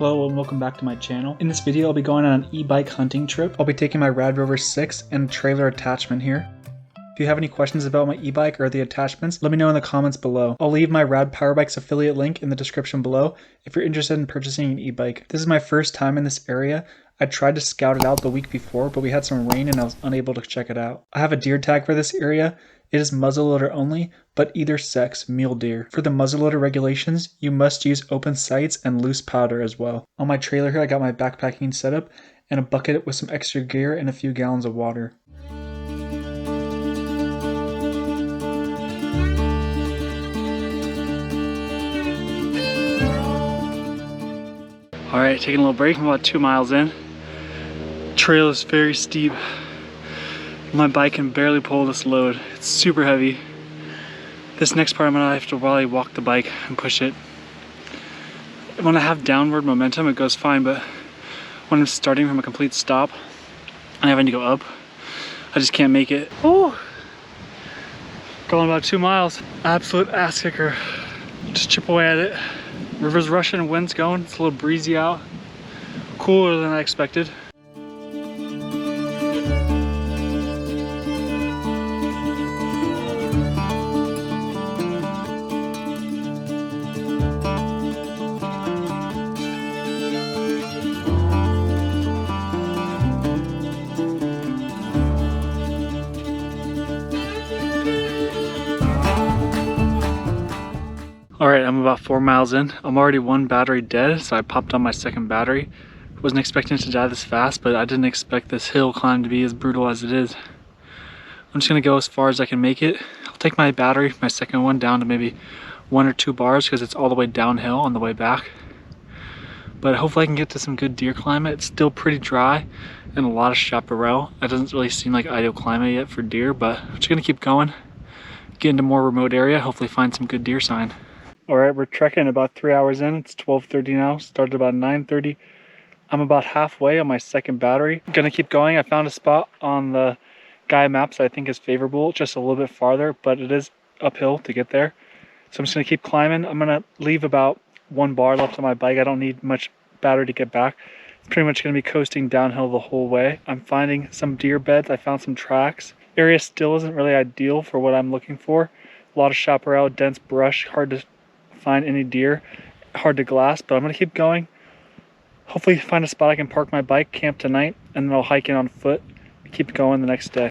Hello and welcome back to my channel. In this video I'll be going on an e-bike hunting trip. I'll be taking my Rad Rover 6 and trailer attachment here. If you have any questions about my e-bike or the attachments, let me know in the comments below. I'll leave my Rad Powerbikes affiliate link in the description below if you're interested in purchasing an e-bike. This is my first time in this area. I tried to scout it out the week before, but we had some rain and I was unable to check it out. I have a deer tag for this area. It is muzzleloader only, but either sex mule deer. For the muzzleloader regulations, you must use open sights and loose powder as well. On my trailer here, I got my backpacking setup and a bucket with some extra gear and a few gallons of water. Alright, taking a little break. I'm about 2 miles in. Trail is very steep. My bike can barely pull this load. It's super heavy. This next part I'm gonna have to probably walk the bike and push it. When I have downward momentum, it goes fine, but when I'm starting from a complete stop and having to go up, I just can't make it. Oh, going about 2 miles. Absolute ass kicker. Just chip away at it. River's rushing, wind's going. It's a little breezy out. Cooler than I expected. Alright, I'm about 4 miles in. I'm already 1 battery dead, so I popped on my second battery. Wasn't expecting it to die this fast, but I didn't expect this hill climb to be as brutal as it is. I'm just gonna go as far as I can make it. I'll take my battery, my second one, down to maybe 1 or 2 bars because it's all the way downhill on the way back. But hopefully I can get to some good deer climate. It's still pretty dry and a lot of chaparral. That doesn't really seem like ideal climate yet for deer, but I'm just gonna keep going, get into more remote area, hopefully find some good deer sign. Alright, we're trekking about 3 hours in. It's 12:30 now, started about 9:30. I'm about halfway on my second battery. I'm gonna keep going. I found a spot on the Gaia maps I think is favorable, just a little bit farther, but it is uphill to get there. So I'm just gonna keep climbing. I'm gonna leave about 1 bar left on my bike. I don't need much battery to get back. It's pretty much gonna be coasting downhill the whole way. I'm finding some deer beds. I found some tracks. Area still isn't really ideal for what I'm looking for. A lot of chaparral, dense brush, hard to find any deer, hard to glass, but I'm gonna keep going. Hopefully find a spot I can park my bike, camp tonight, and then I'll hike in on foot, keep going the next day.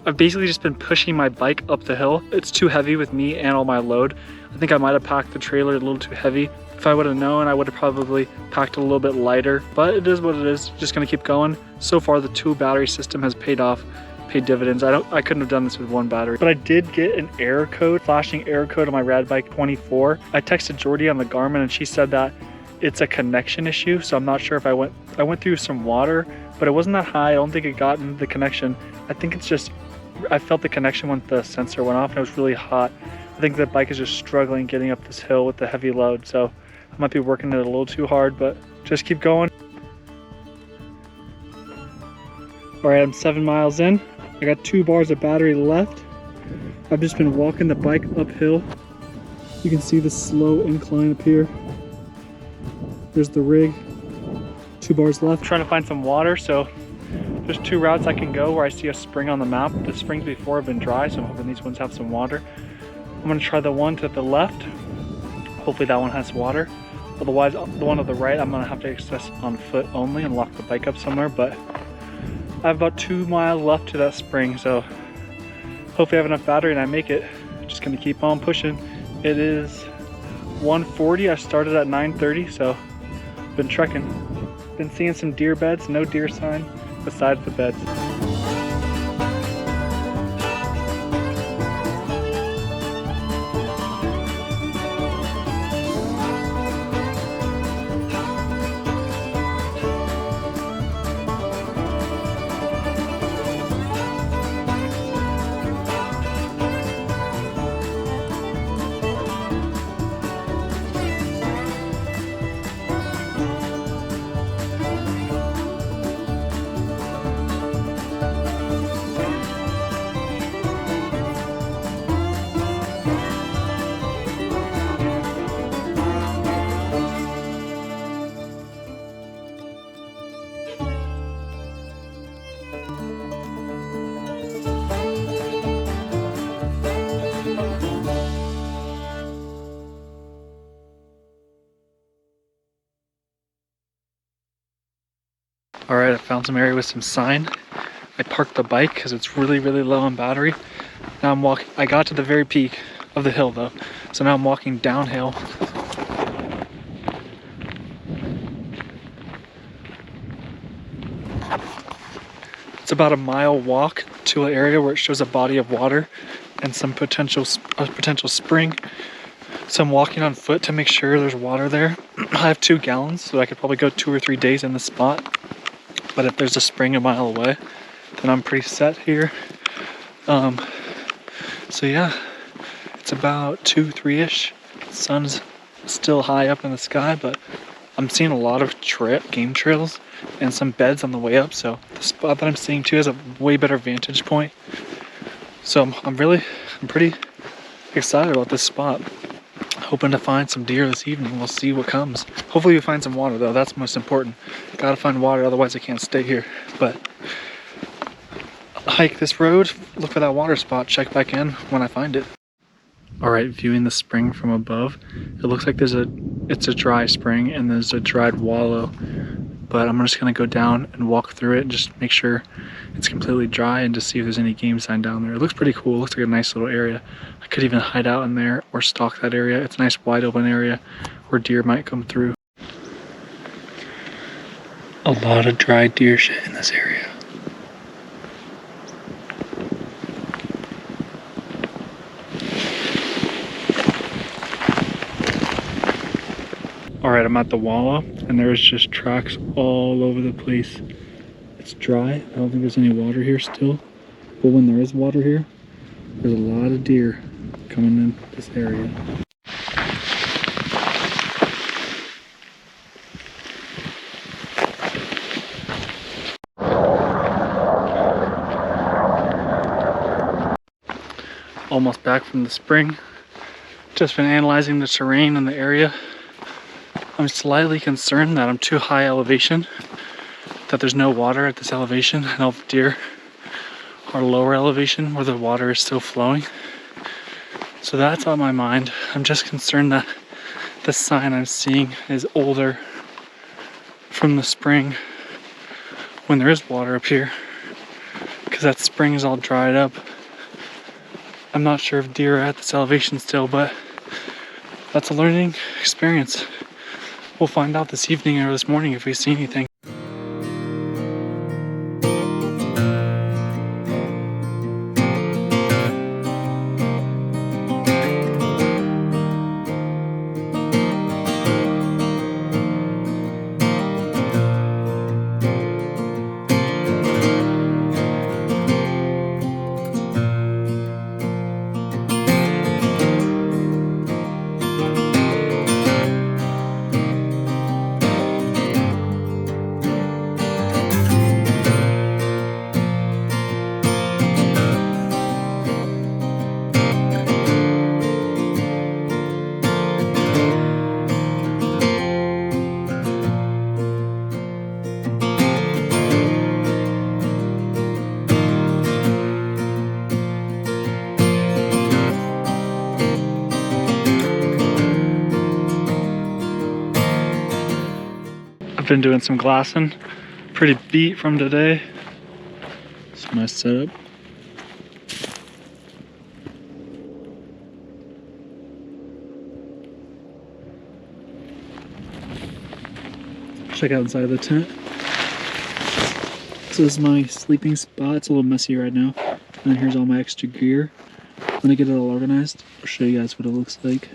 I've basically just been pushing my bike up the hill. It's too heavy with me and all my load. I think I might have packed the trailer a little too heavy. If I would have known, I would have probably packed a little bit lighter, but it is what it is. Just gonna keep going. So far the 2 battery system has paid off. Paid dividends. I couldn't have done this with 1 battery, but I did get an error code, flashing error code on my Rad Bike 24. I texted Jordy on the Garmin and she said that it's a connection issue, so I'm not sure if I went through some water, but it wasn't that high. I don't think it got into the connection. I think it's just I felt the connection when the sensor went off and it was really hot. I think the bike is just struggling getting up this hill with the heavy load, so I might be working it a little too hard, but just keep going. All right, I'm 7 miles in. I got 2 bars of battery left. I've just been walking the bike uphill. You can see the slow incline up here. There's the rig. 2 bars left. I'm trying to find some water, so there's 2 routes I can go where I see a spring on the map. The springs before have been dry, so I'm hoping these ones have some water. I'm gonna try the one to the left. Hopefully that one has water. Otherwise, the one to the right, I'm gonna have to access on foot only and lock the bike up somewhere, but I have about 2 miles left to that spring, so hopefully I have enough battery and I make it. Just gonna keep on pushing. It is 1:40. I started at 9:30, so been trekking. Been seeing some deer beds, no deer sign besides the beds. All right, I found some area with some sign. I parked the bike because it's really low on battery. Now I'm walking, I got to the very peak of the hill though. So now I'm walking downhill. It's about a mile walk to an area where it shows a body of water and some potential spring. So I'm walking on foot to make sure there's water there. I have 2 gallons, so I could probably go 2 or 3 days in the spot. But if there's a spring a mile away, then I'm pretty set here. So yeah, it's about 2-3ish. Sun's still high up in the sky, but I'm seeing a lot of game trails and some beds on the way up. So the spot that I'm seeing too has a way better vantage point. So I'm pretty excited about this spot. Hoping to find some deer this evening. We'll see what comes. Hopefully we find some water though. That's most important. Gotta find water, otherwise I can't stay here. But hike this road, look for that water spot, check back in when I find it. All right, viewing the spring from above, it looks like it's a dry spring and there's a dried wallow. But I'm just gonna go down and walk through it and just make sure it's completely dry and just see if there's any game sign down there. It looks pretty cool. It looks like a nice little area. I could even hide out in there or stalk that area. It's a nice wide open area where deer might come through. A lot of dry deer shit in this area. All right, I'm at the wallow and there's just tracks all over the place. It's dry. I don't think there's any water here still, but when there is water here, there's a lot of deer coming in this area. Almost back from the spring. Just been analyzing the terrain in the area. I'm slightly concerned that I'm too high elevation, that there's no water at this elevation, and all the deer are lower elevation where the water is still flowing. So that's on my mind. I'm just concerned that the sign I'm seeing is older from the spring when there is water up here, because that spring is all dried up. I'm not sure if deer are at this elevation still, but that's a learning experience. We'll find out this evening or this morning if we see anything. I've been doing some glassing, pretty beat from today. This is my setup. Check out inside the tent. This is my sleeping spot. It's a little messy right now. And then here's all my extra gear. When I get it all organized, I'll show you guys what it looks like.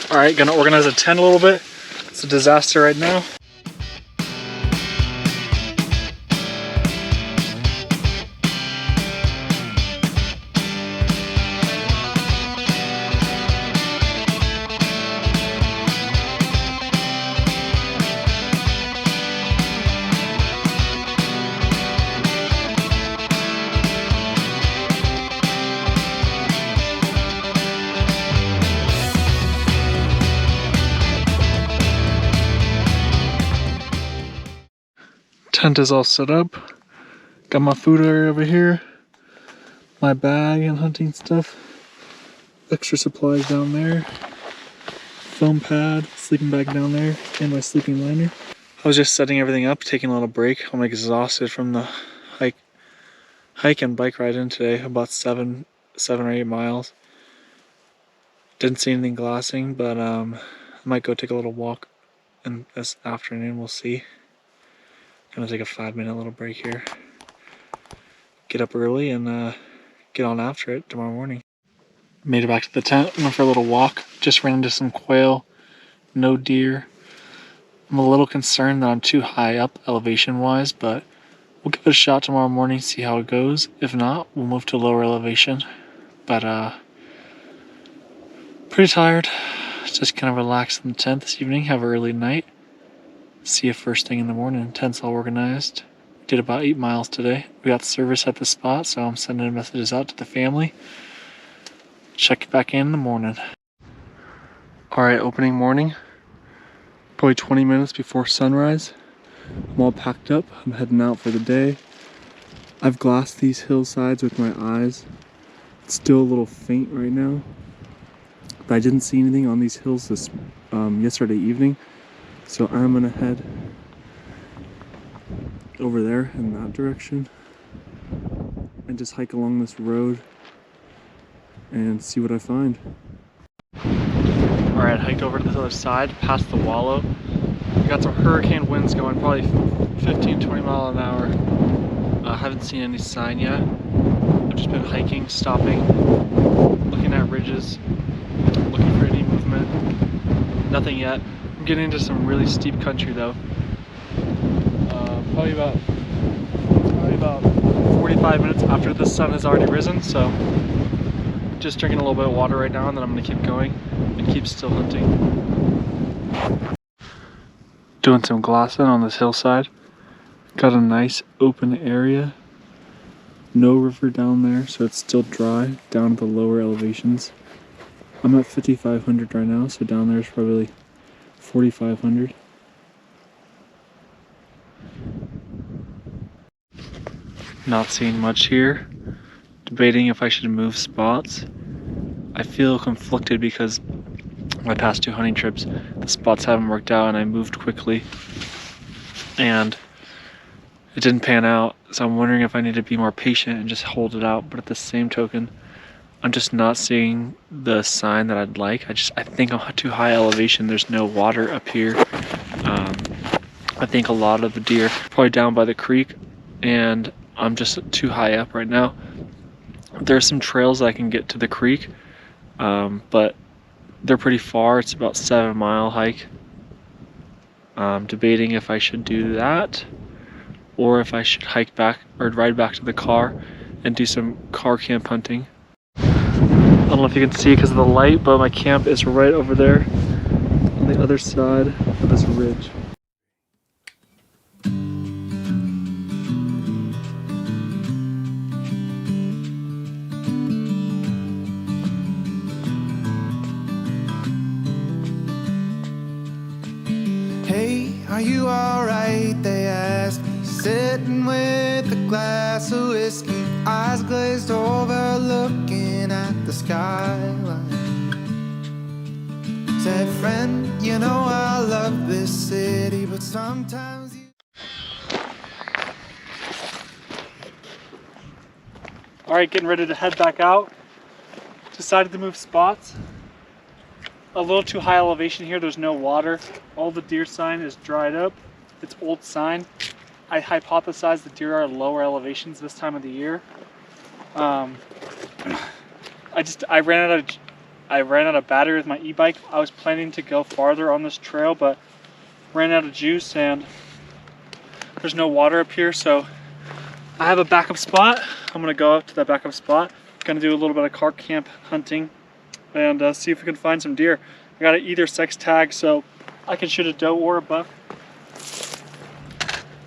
All right, gonna organize the tent a little bit. It's a disaster right now. Tent is all set up. Got my food area over here, my bag and hunting stuff, extra supplies down there, foam pad, sleeping bag down there, and my sleeping liner. I was just setting everything up, taking a little break. I'm exhausted from the hike and bike ride in today, about 7 or 8 miles. Didn't see anything glassing, but I might go take a little walk in this afternoon. We'll see. Gonna take a 5-minute little break here. Get up early and get on after it tomorrow morning. Made it back to the tent, went for a little walk. Just ran into some quail, no deer. I'm a little concerned that I'm too high up elevation wise, but we'll give it a shot tomorrow morning, see how it goes. If not, we'll move to lower elevation. But pretty tired. Just kind of relax in the tent this evening, have an early night. See you first thing in the morning. Tent's all organized. Did about 8 miles today. We got service at the spot, so I'm sending messages out to the family. Check back in the morning. Alright, opening morning. Probably 20 minutes before sunrise. I'm all packed up. I'm heading out for the day. I've glassed these hillsides with my eyes. It's still a little faint right now, but I didn't see anything on these hills this yesterday evening, so I'm gonna head over there in that direction and just hike along this road and see what I find. Alright, hiked over to this other side, past the wallow. We got some hurricane winds going, probably 15-20 miles an hour. Haven't seen any sign yet. I've just been hiking, stopping, looking at ridges, looking for any movement. Nothing yet. I'm getting into some really steep country though. Probably about 45 minutes after the sun has already risen, so just drinking a little bit of water right now, and then I'm gonna keep going and keep still hunting. Doing some glassing on this hillside. Got a nice open area. No river down there, so it's still dry down at the lower elevations. I'm at 5,500 right now, so down there is probably 4,500. Not seeing much here. Debating if I should move spots. I feel conflicted because my past 2 hunting trips, the spots haven't worked out and I moved quickly and it didn't pan out. So I'm wondering if I need to be more patient and just hold it out. But at the same token, I'm just not seeing the sign that I'd like. I think I'm too high elevation. There's no water up here. I think a lot of the deer are probably down by the creek and I'm just too high up right now. There's some trails I can get to the creek, but they're pretty far. It's about 7-mile hike. Debating if I should do that or if I should hike back or ride back to the car and do some car camp hunting. I don't know if you can see because of the light, but my camp is right over there on the other side of this ridge. Are you alright? They asked me, sitting with a glass of whiskey, eyes glazed over, looking at the skyline. Said, friend, you know I love this city, but sometimes you... Alright, getting ready to head back out. Decided to move spots. A little too high elevation here, there's no water. All the deer sign is dried up. It's old sign. I hypothesize the deer are at lower elevations this time of the year. I ran out of battery with my e-bike. I was planning to go farther on this trail, but ran out of juice and there's no water up here, so I have a backup spot. I'm gonna go up to that backup spot. Gonna do a little bit of car camp hunting and see if we can find some deer. I got an either sex tag, so I can shoot a doe or a buck.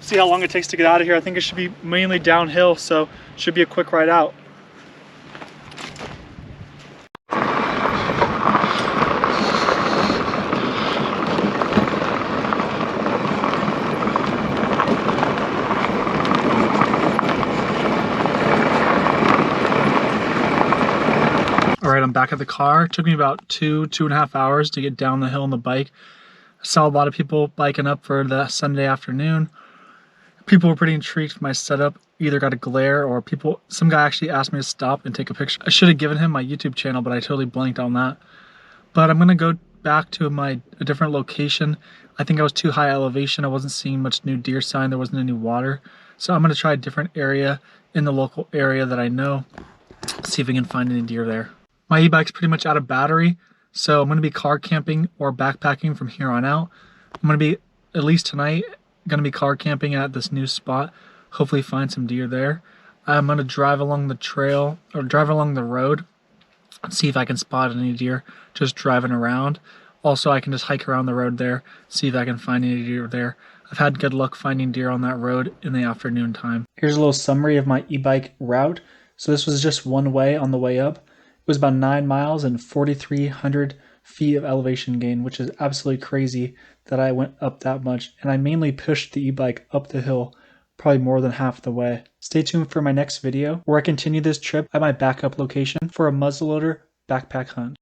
See how long it takes to get out of here. I think it should be mainly downhill, so it should be a quick ride out. Alright, I'm back at the car. It took me about 2.5 hours to get down the hill on the bike. I saw a lot of people biking up for the Sunday afternoon. People were pretty intrigued with my setup. Either got a glare or some guy actually asked me to stop and take a picture. I should have given him my YouTube channel, but I totally blanked on that. But I'm gonna go back to a different location. I think I was too high elevation. I wasn't seeing much new deer sign. There wasn't any water. So I'm gonna try a different area in the local area that I know. See if I can find any deer there. My e-bike's pretty much out of battery, so I'm gonna be car camping or backpacking from here on out. I'm gonna be, at least tonight, gonna be car camping at this new spot. Hopefully find some deer there. I'm gonna drive along the trail or drive along the road and see if I can spot any deer just driving around. Also, I can just hike around the road there, see if I can find any deer there. I've had good luck finding deer on that road in the afternoon time. Here's a little summary of my e-bike route. So this was just one way on the way up. It was about 9 miles and 4,300 feet of elevation gain, which is absolutely crazy that I went up that much. And I mainly pushed the e-bike up the hill, probably more than half the way. Stay tuned for my next video where I continue this trip at my backup location for a muzzleloader backpack hunt.